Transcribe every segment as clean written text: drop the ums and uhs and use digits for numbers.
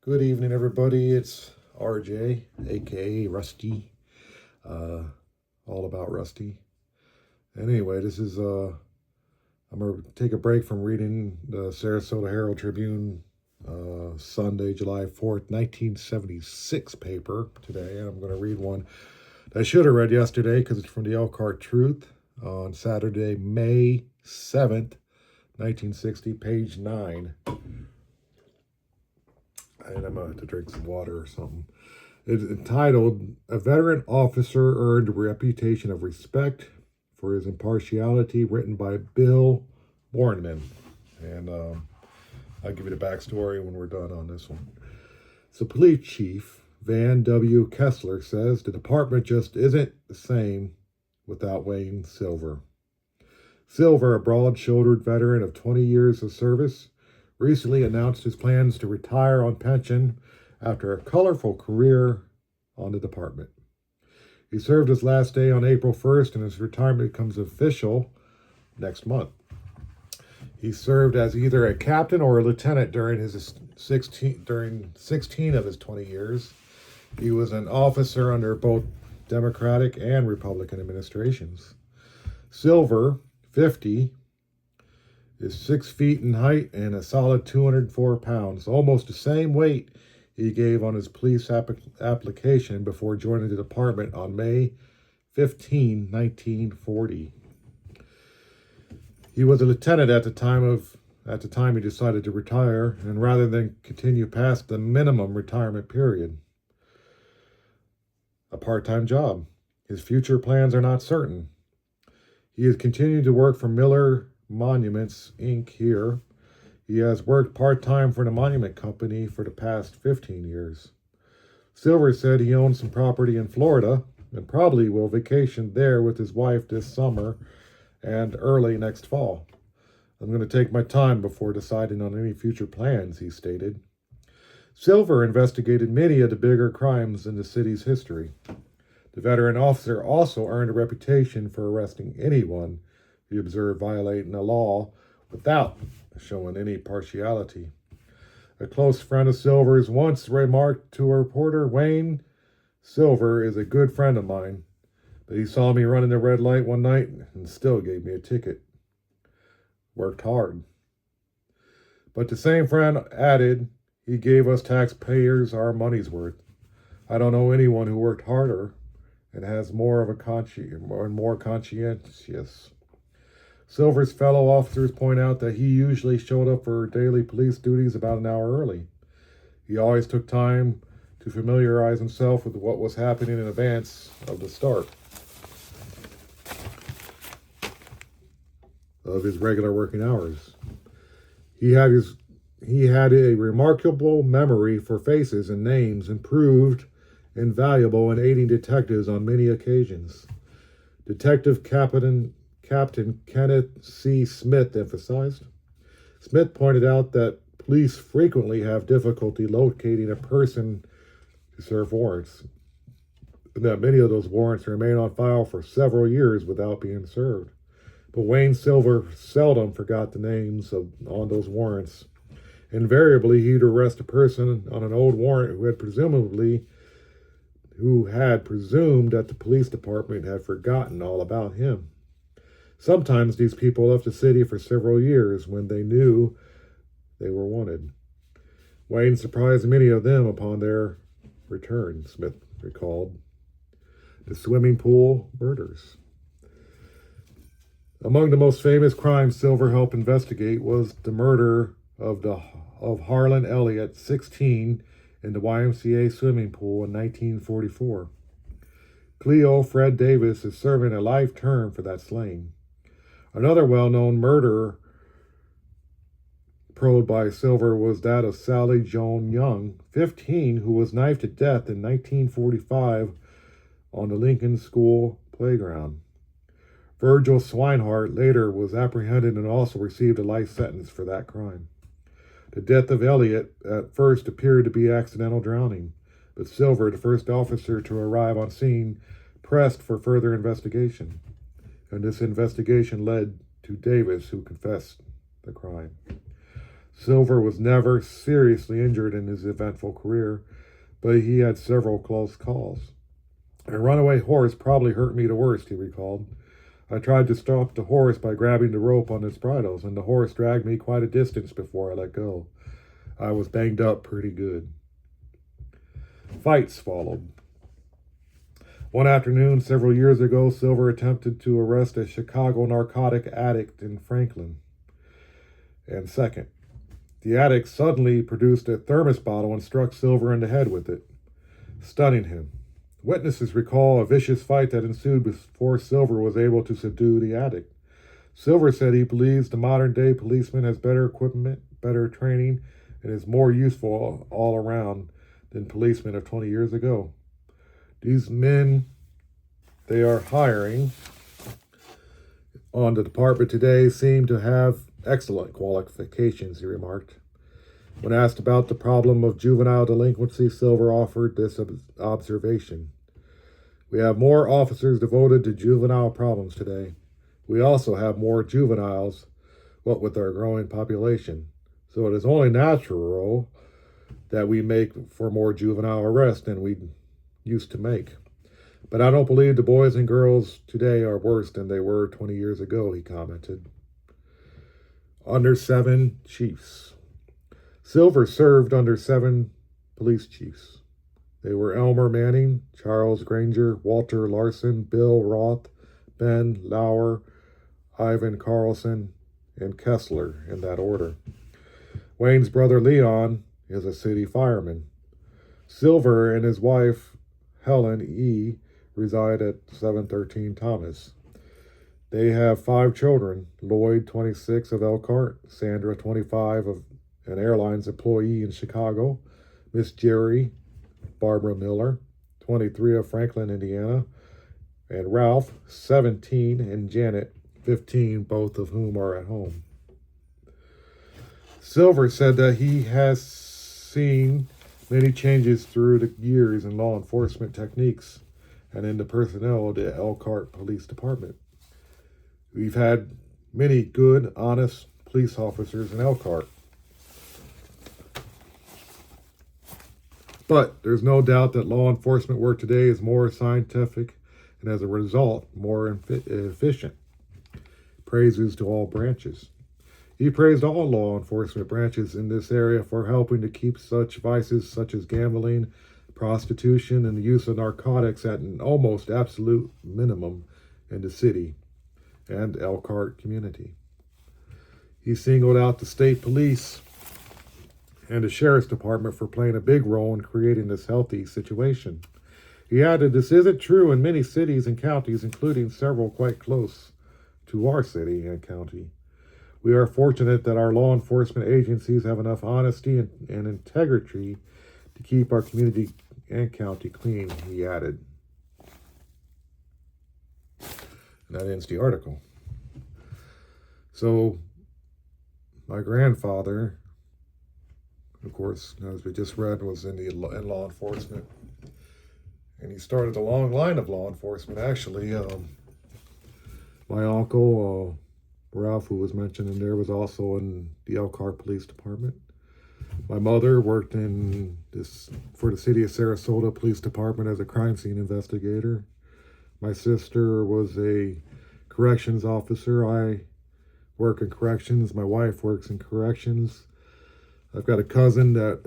Good evening, everybody. It's RJ, aka Rusty. Uh, all about Rusty. Anyway, I'm gonna take a break from reading the Sarasota Herald Tribune, Sunday, July 4th, 1976 paper today, and I'm gonna read one that I should have read yesterday because it's from the Elkhart Truth on Saturday, May 7th, 1960, page 9. And I'm going to have to drink some water or something. It's entitled, "A Veteran Officer Earned a Reputation of Respect for His Impartiality," written by Bill Borneman. And I'll give you the backstory when we're done on this one. So Police Chief Van W. Kessler says the department just isn't the same without Wayne Silver. Silver, a broad-shouldered veteran of 20 years of service, recently announced his plans to retire on pension after a colorful career on the department. He served his last day on April 1st, and his retirement becomes official next month. He served as either a captain or a lieutenant during 16 of his 20 years. He was an officer under both Democratic and Republican administrations. Silver, 50, is 6 feet in height and a solid 204 pounds, almost the same weight he gave on his police application before joining the department on May 15, 1940. He was a lieutenant at the time he decided to retire, and rather than continue past the minimum retirement period, a part-time job. His future plans are not certain. He has continued to work for Miller Monuments, Inc. here. He has worked part-time for the monument company for the past 15 years. Silver said he owns some property in Florida and probably will vacation there with his wife this summer and early next fall. "I'm going to take my time before deciding on any future plans," he stated. Silver investigated many of the bigger crimes in the city's history. The veteran officer also earned a reputation for arresting anyone he observed violating the law without showing any partiality. A close friend of Silver's once remarked to a reporter, "Wayne Silver is a good friend of mine, but he saw me running the red light one night and still gave me a ticket. Worked hard." But the same friend added, "He gave us taxpayers our money's worth. I don't know anyone who worked harder and has more of a more conscientious." Silver's fellow officers point out that he usually showed up for daily police duties about an hour early. He always took time to familiarize himself with what was happening in advance of the start of his regular working hours. He had a remarkable memory for faces and names and proved invaluable in aiding detectives on many occasions. Detective Captain Kenneth C. Smith emphasized. Smith pointed out that police frequently have difficulty locating a person to serve warrants, and that many of those warrants remain on file for several years without being served. But Wayne Silver seldom forgot the names on those warrants. Invariably, he'd arrest a person on an old warrant who had presumed that the police department had forgotten all about him. Sometimes these people left the city for several years when they knew they were wanted. Wayne surprised many of them upon their return, Smith recalled. The swimming pool murders. Among the most famous crimes Silver helped investigate was the murder of Harlan Elliott, 16, in the YMCA swimming pool in 1944. Cleo Fred Davis is serving a life term for that slaying. Another well-known murder probed by Silver was that of Sally Joan Young, 15, who was knifed to death in 1945 on the Lincoln School playground. Virgil Swinehart later was apprehended and also received a life sentence for that crime. The death of Elliott at first appeared to be accidental drowning, but Silver, the first officer to arrive on scene, pressed for further investigation. And this investigation led to Davis, who confessed the crime. Silver was never seriously injured in his eventful career, but he had several close calls. A runaway horse probably hurt me the worst, he recalled. I tried to stop the horse by grabbing the rope on its bridles, and the horse dragged me quite a distance before I let go. I was banged up pretty good. Fights followed. One afternoon, several years ago, Silver attempted to arrest a Chicago narcotic addict in Franklin. And second, the addict suddenly produced a thermos bottle and struck Silver in the head with it, stunning him. Witnesses recall a vicious fight that ensued before Silver was able to subdue the addict. Silver said he believes the modern-day policeman has better equipment, better training, and is more useful all around than policemen of 20 years ago. These men they are hiring on the department today seem to have excellent qualifications, he remarked. When asked about the problem of juvenile delinquency, Silver offered this observation. We have more officers devoted to juvenile problems today. We also have more juveniles, what with our growing population. So it is only natural that we make for more juvenile arrests than we used to make. But I don't believe the boys and girls today are worse than they were 20 years ago, he commented. Under 7 chiefs. Silver served under 7 police chiefs. They were Elmer Manning, Charles Granger, Walter Larson, Bill Roth, Ben Lauer, Ivan Carlson, and Kessler, in that order. Wayne's brother Leon is a city fireman. Silver and his wife, Helen E., reside at 713 Thomas. They have 5 children, Lloyd, 26, of Elkhart, Sandra, 25, of an airlines employee in Chicago, Miss Jerry, Barbara Miller, 23, of Franklin, Indiana, and Ralph, 17, and Janet, 15, both of whom are at home. Silver said that he has seen many changes through the years in law enforcement techniques and in the personnel of the Elkhart Police Department. We've had many good, honest police officers in Elkhart. But there's no doubt that law enforcement work today is more scientific and as a result, more efficient. Praises to all branches. He praised all law enforcement branches in this area for helping to keep such vices such as gambling, prostitution, and the use of narcotics at an almost absolute minimum in the city and Elkhart community. He singled out the state police and the sheriff's department for playing a big role in creating this healthy situation. He added, this isn't true in many cities and counties, including several quite close to our city and county. We are fortunate that our law enforcement agencies have enough honesty and integrity to keep our community and county clean, he added. And that ends the article. So, my grandfather, of course, as we just read, was in law enforcement. And he started a long line of law enforcement, actually. My uncle, Ralph, who was mentioned in there, was also in the Elkhart Police Department. My mother worked for the city of Sarasota Police Department as a crime scene investigator. My sister was a corrections officer. I work in corrections. My wife works in corrections. I've got a cousin that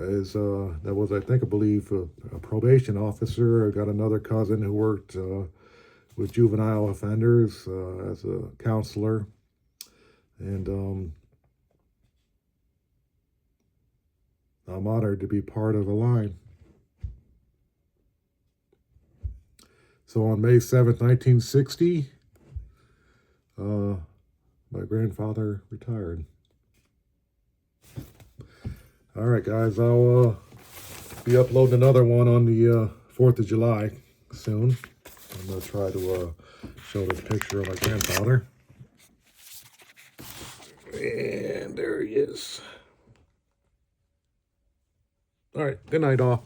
was, I believe, a probation officer. I've got another cousin who worked with juvenile offenders as a counselor. And I'm honored to be part of the line. So on May 7th, 1960, my grandfather retired. All right, guys, I'll be uploading another one on the 4th of July soon. I'm going to try to show this picture of my grandfather. And there he is. All right, good night, all.